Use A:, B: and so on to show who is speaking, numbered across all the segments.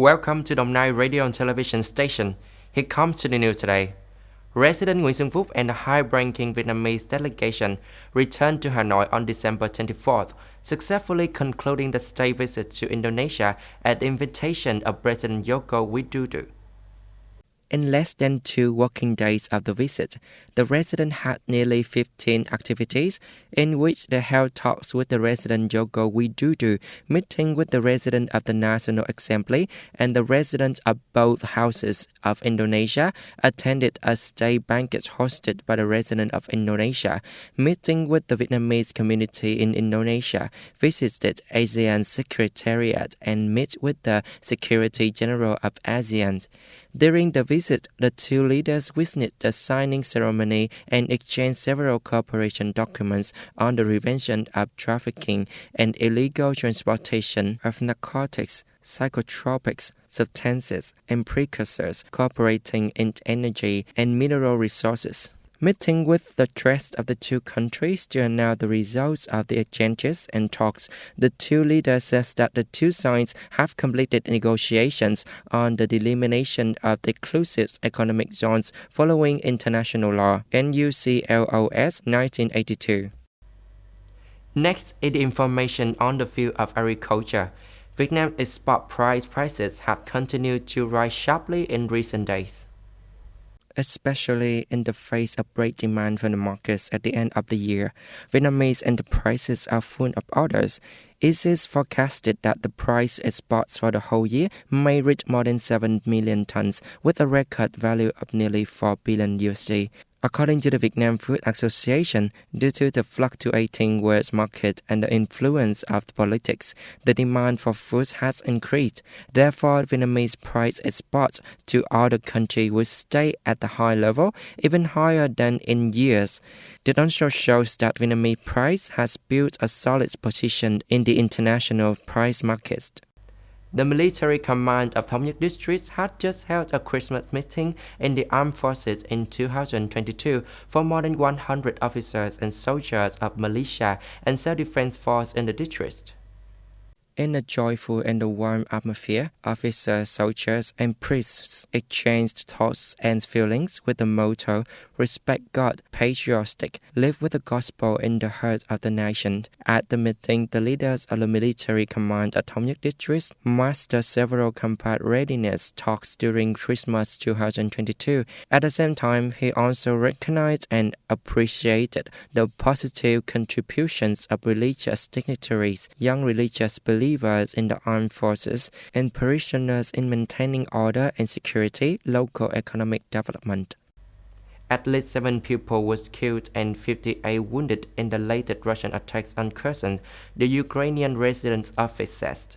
A: Welcome to Đồng Nai Radio and Television Station. Here comes to the news today. President Nguyễn Xuân Phúc and the high-ranking Vietnamese delegation returned to Hanoi on December 24th, successfully concluding the state visit to Indonesia at the invitation of President Joko Widodo. In less than 2 working days of the visit, the resident had nearly 15 activities in which they held talks with the resident Joko Widodo, meeting with the resident of the National Assembly and the residents of both houses of Indonesia, attended a state banquet hosted by the resident of Indonesia, meeting with the Vietnamese community in Indonesia, visited ASEAN Secretariat and met with the Secretary General of ASEAN. During the visit, the two leaders witnessed the signing ceremony and exchanged several cooperation documents on the prevention of trafficking and illegal transportation of narcotics, psychotropic substances, and precursors, cooperating in energy and mineral resources. Meeting with the rest of the two countries to announce the results of the exchanges and talks, the two leaders said that the two sides have completed negotiations on the delimitation of the exclusive economic zones following international law, NUCLOS 1982. Next is the information on the field of agriculture. Vietnam export prices have continued to rise sharply in recent days, especially in the face of great demand from the markets at the end of the year. Vietnamese enterprises are full of orders. It is forecasted that the price exports for the whole year may reach more than 7 million tons, with a record value of nearly 4 billion USD. According to the Vietnam Food Association, due to the fluctuating world market and the influence of the politics, the demand for food has increased. Therefore, Vietnamese price exports to other countries will stay at the high level, even higher than in years. It also shows that Vietnamese price has built a solid position in the international price markets. The military command of Thống Nhất District had just held a Christmas meeting in the armed forces in 2022 for more than 100 officers and soldiers of militia and self-defense force in the district. In a joyful and warm atmosphere, officers, soldiers, and priests exchanged thoughts and feelings with the motto, "Respect God, patriotic, live with the gospel in the heart of the nation." At the meeting, the leaders of the military command at Thống Nhất District mastered several combat readiness talks during Christmas 2022. At the same time, he also recognized and appreciated the positive contributions of religious dignitaries, young religious believers in the armed forces, and parishioners in maintaining order and security, local economic development. At least 7 people were killed and 58 wounded in the latest Russian attacks on Kherson, the Ukrainian residence office says.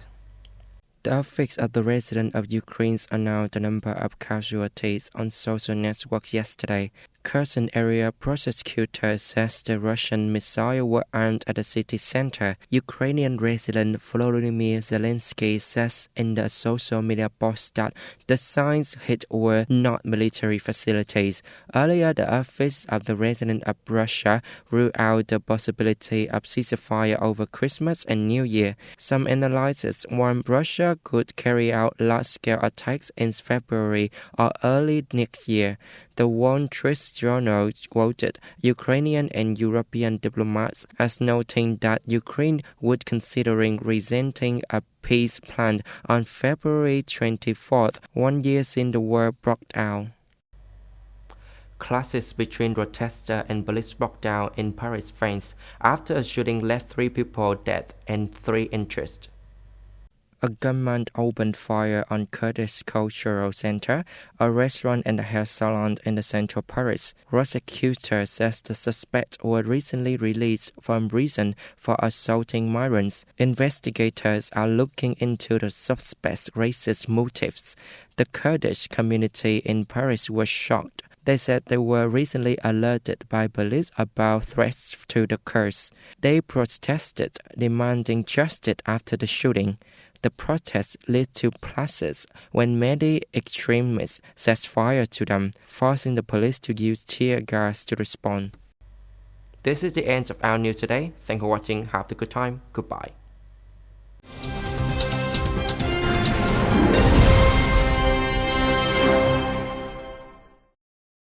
A: The office of the resident of Ukraine announced the number of casualties on social networks yesterday. Kherson area prosecutor says the Russian missiles were aimed at the city center. Ukrainian resident Volodymyr Zelensky says in the social media post that the signs hit were not military facilities. Earlier, the office of the resident of Russia ruled out the possibility of ceasefire over Christmas and New Year. Some analysts warn Russia could carry out large-scale attacks in February or early next year. The Wall Street Journal quoted Ukrainian and European diplomats as noting that Ukraine would considering presenting a peace plan on February 24th, 1 year since the war broke out. Clashes between protesters and police broke down in Paris, France, after a shooting left 3 people dead and 3 injured. A gunman opened fire on Kurdish Cultural Center, a restaurant and a hair salon in the central Paris. Prosecutor says the suspects were recently released from prison for assaulting migrants. Investigators are looking into the suspects' racist motives. The Kurdish community in Paris was shocked. They said they were recently alerted by police about threats to the Kurds. They protested, demanding justice after the shooting. The protest led to clashes when many extremists set fire to them, forcing the police to use tear gas to respond. This is the end of our news today. Thanks for watching. Have a good time. Goodbye.